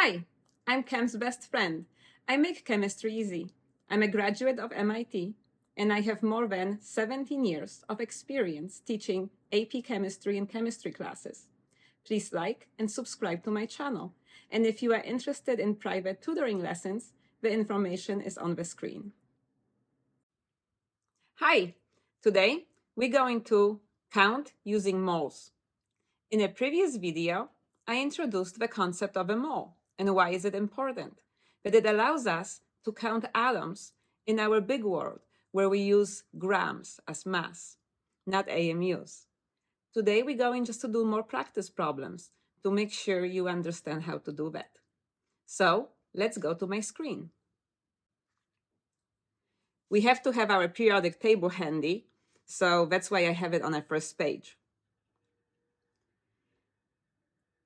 Hi, I'm Chem's best friend. I make chemistry easy. I'm a graduate of MIT, and I have more than 17 years of experience teaching AP chemistry and chemistry classes. Please like and subscribe to my channel. And if you are interested in private tutoring lessons, the information is on the screen. Hi, today we're going to count using moles. In a previous video, I introduced the concept of a mole and why is it important. That it allows us to count atoms in our big world where we use grams as mass, not AMUs. Today we're going just to do more practice problems to make sure you understand how to do that. So let's go to my screen. We have to have our periodic table handy, so that's why I have it on the first page.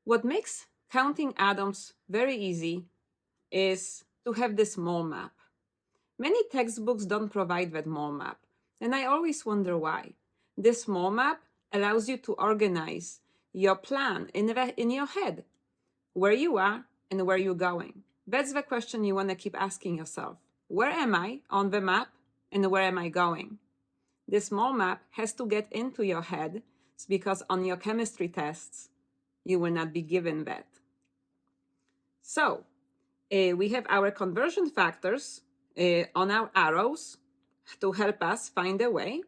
What makes counting atoms very easy is to have this mole map. Many textbooks don't provide that mole map, and I always wonder why. This mole map allows you to organize your plan in your head, where you are and where you're going. That's the question you want to keep asking yourself. Where am I on the map and where am I going? This mole map has to get into your head because on your chemistry tests, you will not be given that. So, we have our conversion factors on our arrows to help us find a way.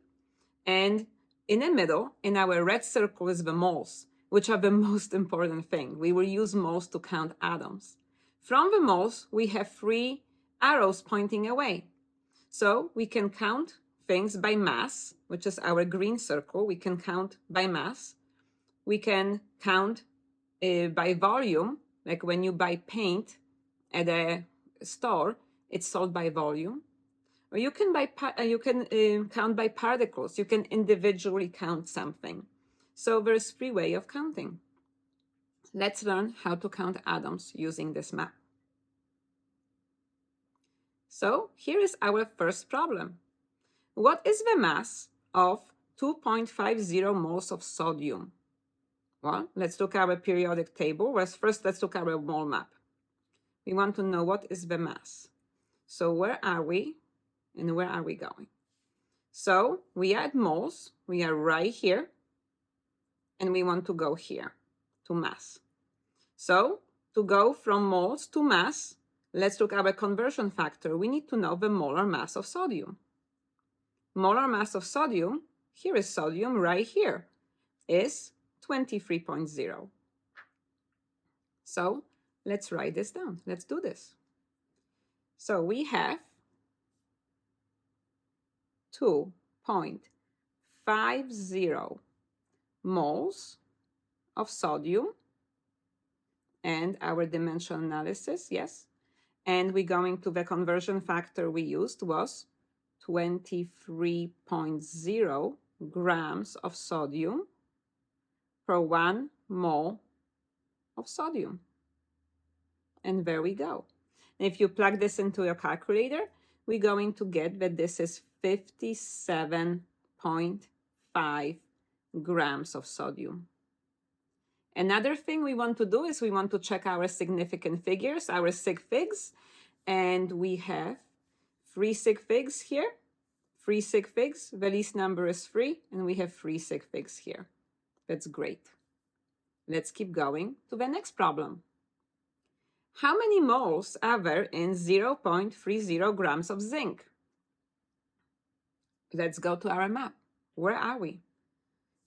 And in the middle, in our red circle is the moles, which are the most important thing. We will use moles to count atoms. From the moles, we have 3 arrows pointing away. So we can count things by mass, which is our green circle. We can count by mass. We can count by volume, like when you buy paint at a store, it's sold by volume. Or you can count by particles. You can individually count something. So there's 3 ways of counting. Let's learn how to count atoms using this map. So here is our first problem. What is the mass of 2.50 moles of sodium? Well, let's look at our periodic table. First, let's look at our mole map. We want to know what is the mass. So where are we and where are we going? So we are at moles. We are right here. And we want to go here to mass. So to go from moles to mass, let's look at our conversion factor. We need to know the molar mass of sodium. Molar mass of sodium, here is sodium right here, is 23.0. So let's write this down. Let's do this. So we have 2.50 moles of sodium and our dimensional analysis, yes. And we're going to the conversion factor we used was 23.0 grams of sodium per 1 mole of sodium. And there we go. And if you plug this into your calculator, we're going to get that this is 57.5 grams of sodium. Another thing we want to do is we want to check our significant figures, our sig figs. And we have 3 sig figs here, 3 sig figs. The least number is 3, and we have 3 sig figs here. That's great. Let's keep going to the next problem. How many moles are there in 0.30 grams of zinc? Let's go to our map. Where are we?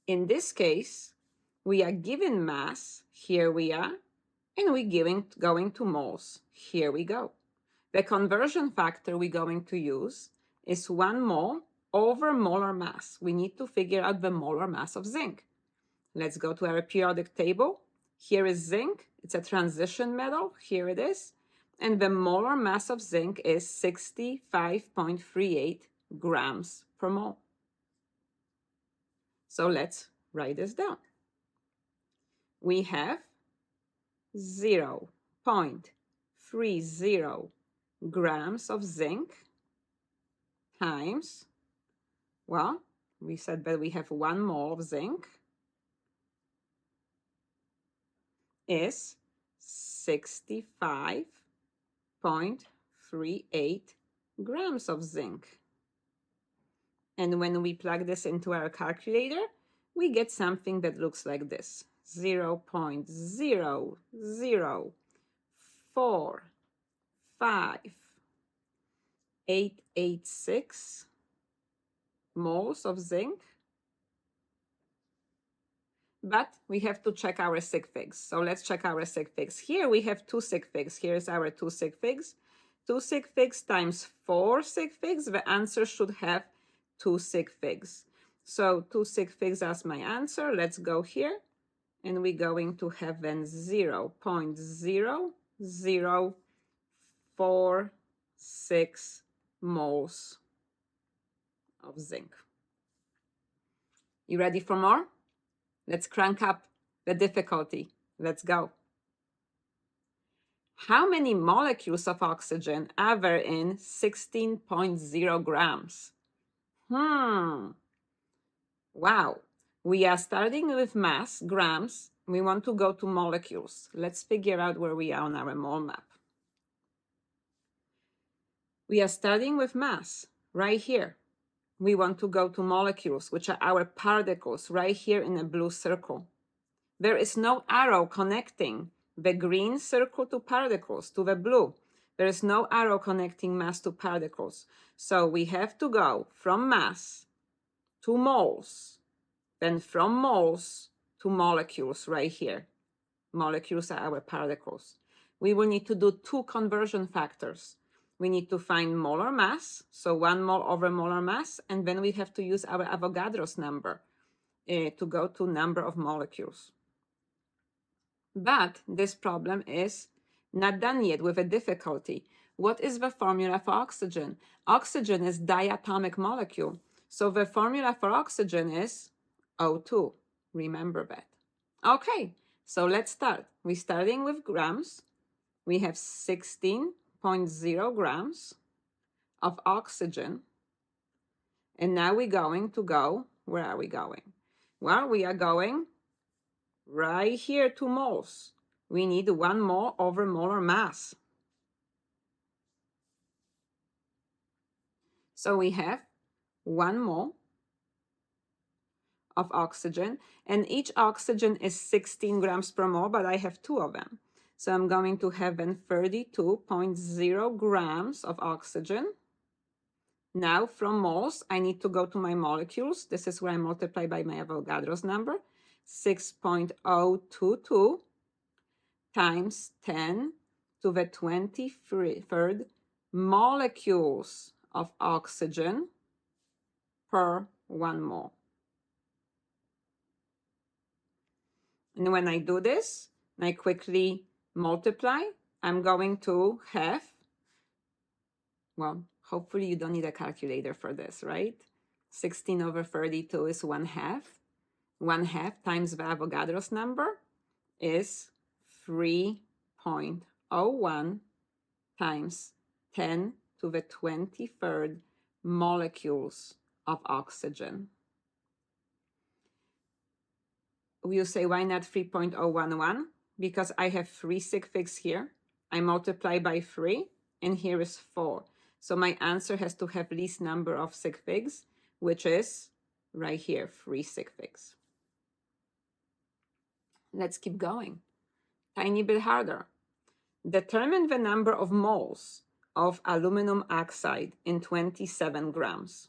In this case, we are given mass. Here we are. And we're going to moles. Here we go. The conversion factor we're going to use is 1 mole over molar mass. We need to figure out the molar mass of zinc. Let's go to our periodic table. Here is zinc. It's a transition metal. Here it is. And the molar mass of zinc is 65.38 grams per mole. So let's write this down. We have 0.30 grams of zinc times, well, we said that we have 1 mole of zinc is 65.38 grams of zinc. And when we plug this into our calculator, we get something that looks like this: 0.0045886 moles of zinc. But we have to check our sig figs. So let's check our sig figs. Here we have 2 sig figs. Here's our 2 sig figs. 2 sig figs times 4 sig figs. The answer should have 2 sig figs. So 2 sig figs as my answer. Let's go here. And we're going to have then 0.0046 moles of zinc. You ready for more? Let's crank up the difficulty. Let's go. How many molecules of oxygen are there in 16.0 grams? Wow. We are starting with mass, grams. We want to go to molecules. Let's figure out where we are on our mole map. We are starting with mass, right here. We want to go to molecules, which are our particles, right here in a blue circle. There is no arrow connecting the green circle to particles, to the blue. There is no arrow connecting mass to particles. So we have to go from mass to moles, then from moles to molecules right here. Molecules are our particles. We will need to do 2 conversion factors. We need to find molar mass, so 1 mole over molar mass, and then we have to use our Avogadro's number to go to number of molecules. But this problem is not done yet with a difficulty. What is the formula for oxygen? Oxygen is diatomic molecule. So the formula for oxygen is O2. Remember that. Okay, so let's start. We're starting with grams. We have 16.0 grams of oxygen. And now we're going to go, where are we going? Well, we are going right here to moles. We need 1 mole over molar mass. So we have 1 mole of oxygen, and each oxygen is 16 grams per mole, but I have 2 of them. So I'm going to have then 32.0 grams of oxygen. Now from moles, I need to go to my molecules. This is where I multiply by my Avogadro's number. 6.022 times 10 to the 23rd molecules of oxygen per 1 mole. And when I do this, and I quickly multiply, I'm going to have, well, hopefully you don't need a calculator for this, right? 16 over 32 is 1/2. 1/2 times the Avogadro's number is 3.01 times 10 to the 23rd molecules of oxygen. You say, why not 3.011? Because I have 3 sig figs here. I multiply by 3, and here is 4. So my answer has to have least number of sig figs, which is right here, 3 sig figs. Let's keep going. Tiny bit harder. Determine the number of moles of aluminum oxide in 27 grams.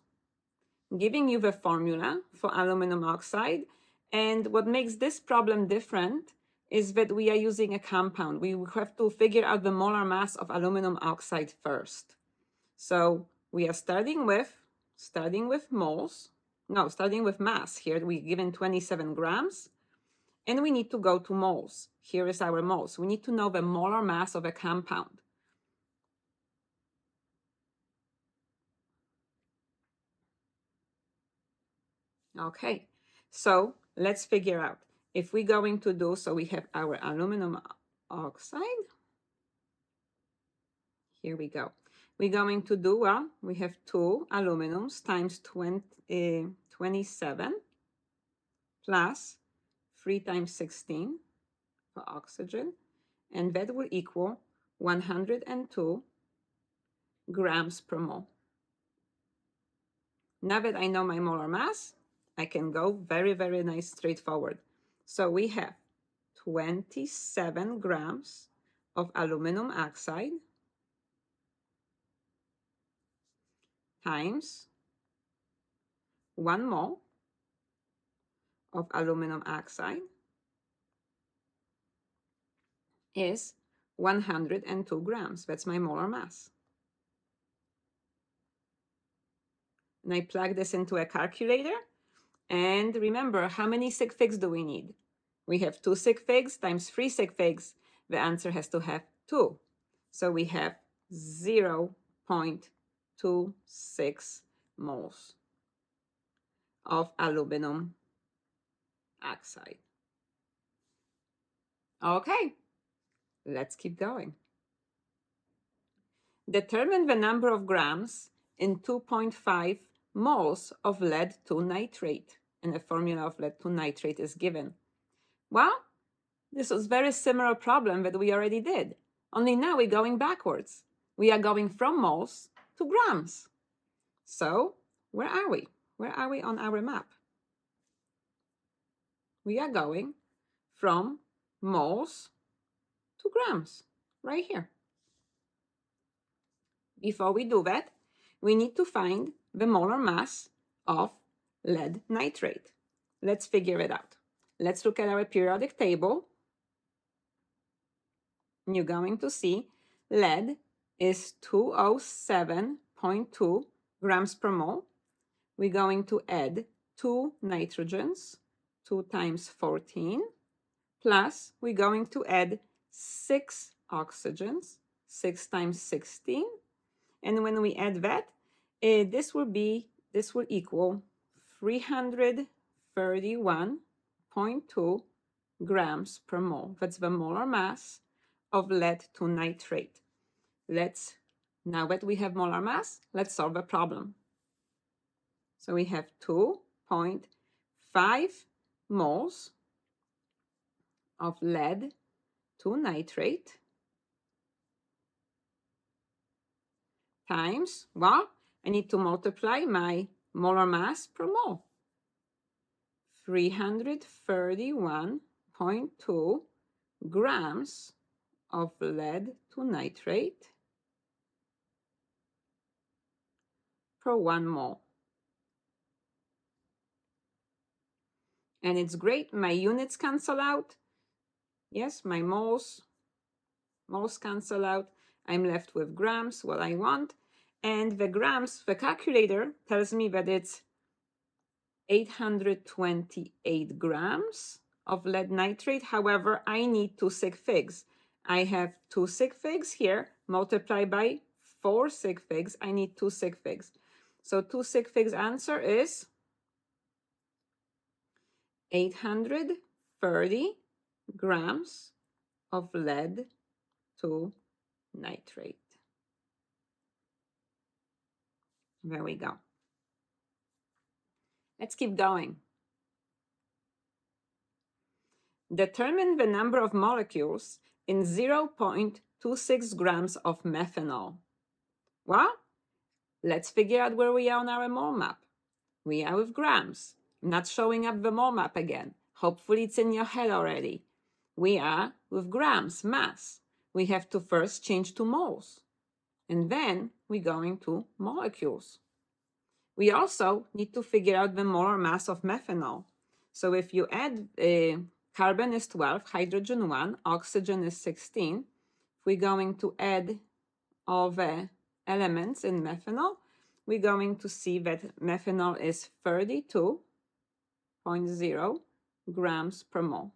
Giving you the formula for aluminum oxide, and what makes this problem different is that we are using a compound. We have to figure out the molar mass of aluminum oxide first. So we are starting with moles. No, starting with mass. Here we're given 27 grams. And we need to go to moles. Here is our moles. We need to know the molar mass of a compound. Okay, so let's figure out. If we're going to do, so we have our aluminum oxide. Here we go. We're going to do, well, we have 2 aluminums times 27 plus 3 times 16 for oxygen. and that will equal 102 grams per mole. Now that I know my molar mass, I can go very, very nice straightforward. So we have 27 grams of aluminum oxide times 1 mole of aluminum oxide is 102 grams. That's my molar mass. And I plug this into a calculator. And remember, how many sig figs do we need? We have 2 sig figs times 3 sig figs. The answer has to have 2. So we have 0.26 moles of aluminum oxide. Okay, let's keep going. Determine the number of grams in 2.5 moles of lead-2 nitrate. And the formula of lead-2 nitrate is given. Well, this was a very similar problem that we already did. Only now we're going backwards. We are going from moles to grams. So, where are we? Where are we on our map? We are going from moles to grams, right here. Before we do that, we need to find the molar mass of lead nitrate. Let's figure it out. Let's look at our periodic table. You're going to see lead is 207.2 grams per mole. We're going to add 2 nitrogens, 2 times 14, plus we're going to add 6 oxygens, 6 times 16. And when we add that, this will equal 331.2 grams per mole. That's the molar mass of lead-2 nitrate. Now that we have molar mass, let's solve the problem. So we have 2.5 moles of lead-2 nitrate times, well, I need to multiply my molar mass per mole. 331.2 grams of lead-2 nitrate per 1 mole. And it's great, my units cancel out. Yes, my moles cancel out. I'm left with grams, what I want. And the grams, the calculator tells me that it's 828 grams of lead nitrate. However, I need 2 sig figs. I have 2 sig figs here, multiplied by 4 sig figs. I need 2 sig figs. So 2 sig figs answer is 830 grams of lead-2 nitrate. There we go. Let's keep going. Determine the number of molecules in 0.26 grams of methanol. Well, let's figure out where we are on our mole map. We are with grams. I'm not showing up the mole map again. Hopefully it's in your head already. We are with grams, mass. We have to first change to moles. And then we're going to molecules. We also need to figure out the molar mass of methanol. So if you add carbon is 12, hydrogen 1, oxygen is 16. If we're going to add all the elements in methanol, we're going to see that methanol is 32.0 grams per mole.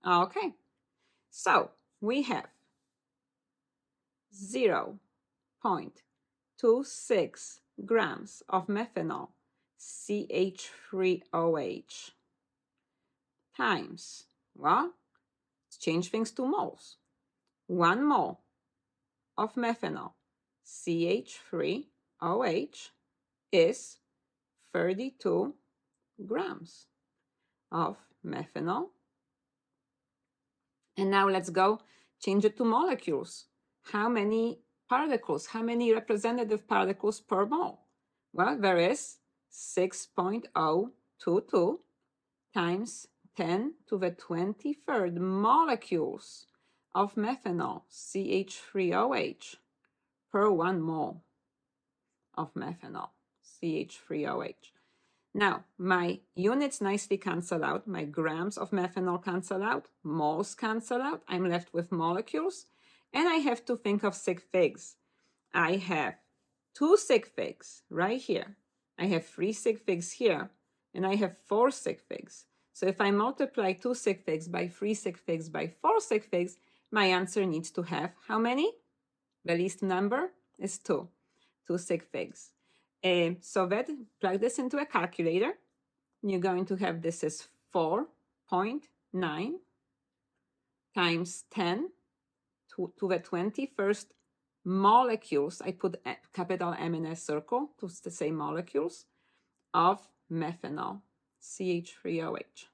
Okay, so we have 0.26 grams of methanol, CH3OH, times, well, let's change things to moles. 1 mole of methanol, CH3OH, is 32 grams of methanol And now let's go change it to molecules. How many particles, how many representative particles per mole? Well, there is 6.022 times 10 to the 23rd molecules of methanol, CH3OH, per 1 mole of methanol, CH3OH. Now, my units nicely cancel out. My grams of methanol cancel out. Moles cancel out. I'm left with molecules. And I have to think of sig figs. I have 2 sig figs right here. I have 3 sig figs here. And I have 4 sig figs. So if I multiply 2 sig figs by 3 sig figs by 4 sig figs, my answer needs to have how many? The least number is 2. 2 sig figs. So that, plug this into a calculator. You're going to have this as 4.9 times 10 to the 21st molecules. I put a capital M in a circle to say molecules of methanol, CH3OH.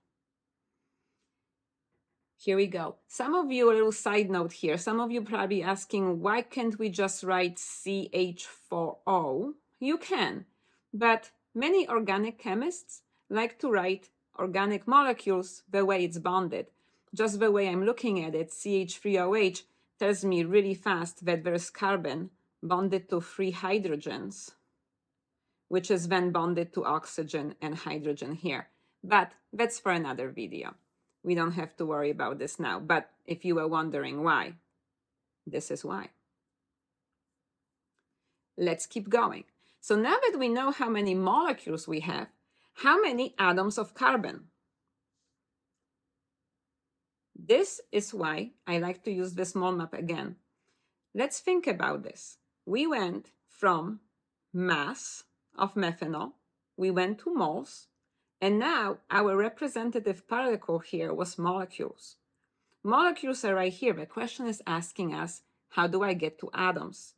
Here we go. Some of you, a little side note here, some of you probably asking, why can't we just write CH4O? You can, but many organic chemists like to write organic molecules the way it's bonded. Just the way I'm looking at it, CH3OH tells me really fast that there's carbon bonded to 3 hydrogens, which is then bonded to oxygen and hydrogen here. But that's for another video. We don't have to worry about this now. But if you were wondering why, this is why. Let's keep going. So now that we know how many molecules we have, how many atoms of carbon? This is why I like to use this mole map again. Let's think about this. We went from mass of methanol, we went to moles, and now our representative particle here was molecules. Molecules are right here. The question is asking us, how do I get to atoms?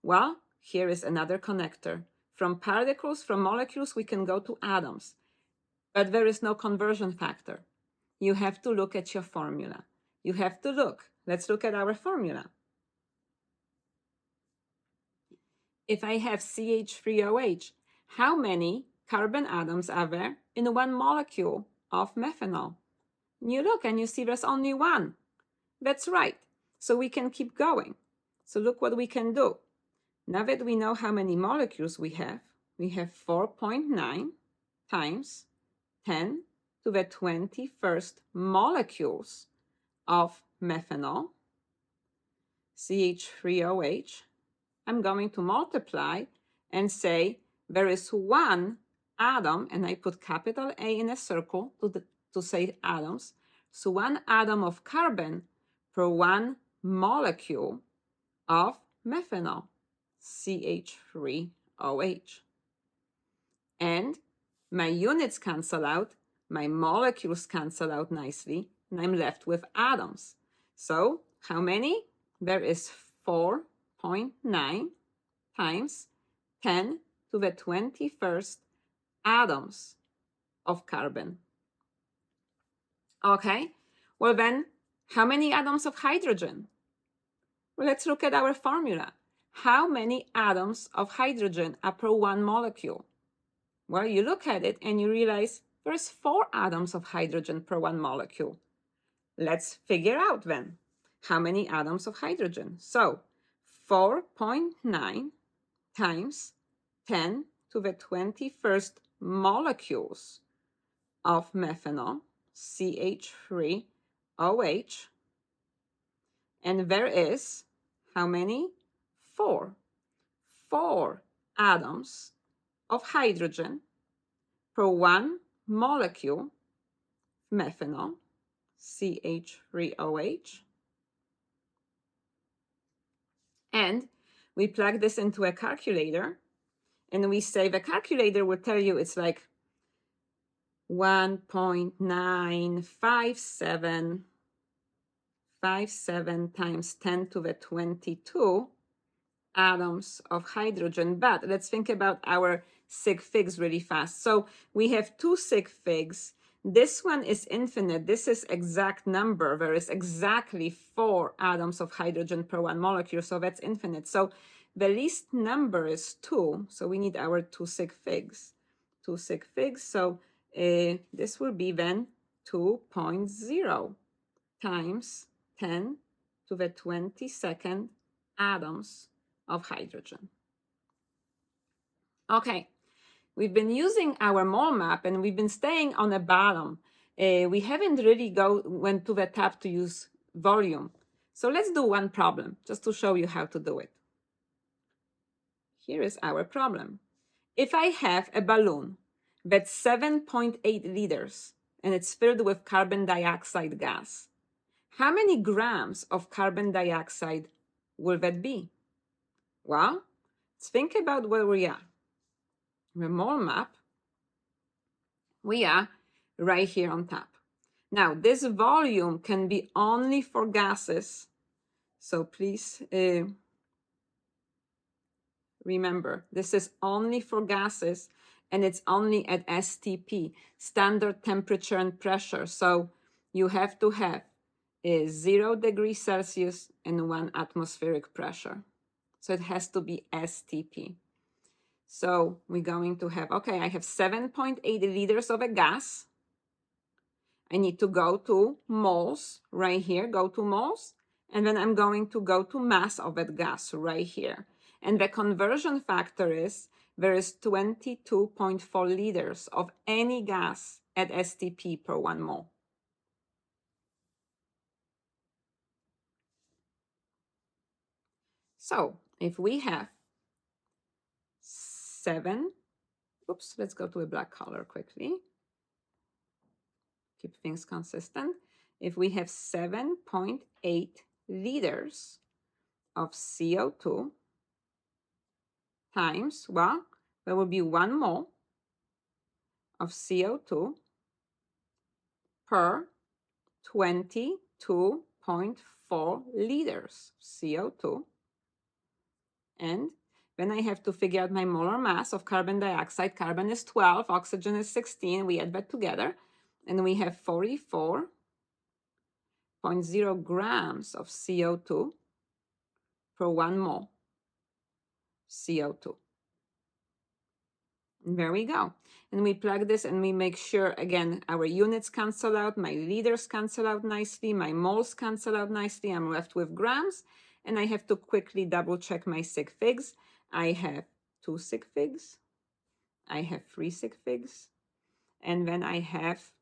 Well, here is another connector. From particles, from molecules, we can go to atoms. But there is no conversion factor. You have to look at your formula. You have to look. Let's look at our formula. If I have CH3OH, how many carbon atoms are there in 1 molecule of methanol? And you look and you see there's only 1. That's right. So we can keep going. So look what we can do. Now that we know how many molecules we have 4.9 times 10 to the 21st molecules of methanol, CH3OH. I'm going to multiply and say there is 1 atom, and I put capital A in a circle to say atoms. So 1 atom of carbon per 1 molecule of methanol, CH3OH. And my units cancel out, my molecules cancel out nicely, and I'm left with atoms. So how many? There is 4.9 times 10 to the 21st atoms of carbon. Okay, well then, how many atoms of hydrogen? Well, let's look at our formula. How many atoms of hydrogen are per 1 molecule? Well, you look at it and you realize there's 4 atoms of hydrogen per 1 molecule. Let's figure out then, how many atoms of hydrogen? So, 4.9 times 10 to the 21st molecules of methanol, CH3OH, and there is how many? 4. 4 atoms of hydrogen per 1 molecule methanol, CH3OH. And we plug this into a calculator, and we say the calculator will tell you it's like 1.957 times 10 to the 22 atoms of hydrogen. But let's think about our sig figs really fast. So we have 2 sig figs This one is infinite. This is exact number. There is exactly 4 atoms of hydrogen per 1 molecule, so that's infinite. So the least number is 2, so we need our 2 sig figs. 2 sig figs, so this will be then 2.0 times 10 to the 22nd atoms of hydrogen. Okay, we've been using our mole map and we've been staying on the bottom. We haven't really went to the top to use volume. So let's do one problem just to show you how to do it. Here is our problem. If I have a balloon that's 7.8 liters and it's filled with carbon dioxide gas, how many grams of carbon dioxide will that be? Well, let's think about where we are. The mole map, we are right here on top. Now, this volume can be only for gases. So please remember, this is only for gases and it's only at STP, standard temperature and pressure. So you have to have 0 degrees Celsius and 1 atmospheric pressure. So it has to be STP. So we're going to have, okay, I have 7.8 liters of a gas. I need to go to moles right here, go to moles. And then I'm going to go to mass of that gas right here. And the conversion factor is there is 22.4 liters of any gas at STP per 1 mole. So if we have 7, let's go to a black color quickly. Keep things consistent. If we have 7.8 liters of CO2 times, well, there will be 1 mole of CO2 per 22.4 liters CO2. And then I have to figure out my molar mass of carbon dioxide. Carbon is 12, oxygen is 16. We add that together. And we have 44.0 grams of CO2 per 1 mole CO2. And there we go. And we plug this and we make sure, again, our units cancel out, my liters cancel out nicely, my moles cancel out nicely. I'm left with grams. And I have to quickly double check my sig figs. I have 2 sig figs. I have 3 sig figs. And then I have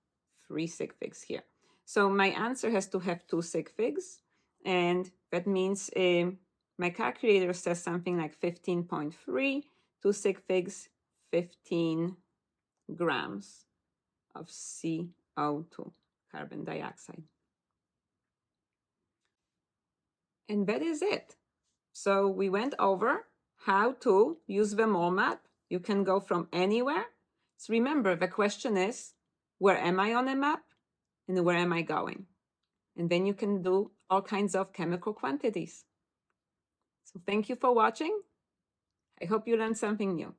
3 sig figs here. So my answer has to have 2 sig figs. And that means my calculator says something like 15.3, 2 sig figs, 15 grams of CO2, carbon dioxide. And that is it. So we went over how to use the mole map. You can go from anywhere. So remember, the question is, where am I on a map and where am I going? And then you can do all kinds of chemical quantities. So thank you for watching. I hope you learned something new.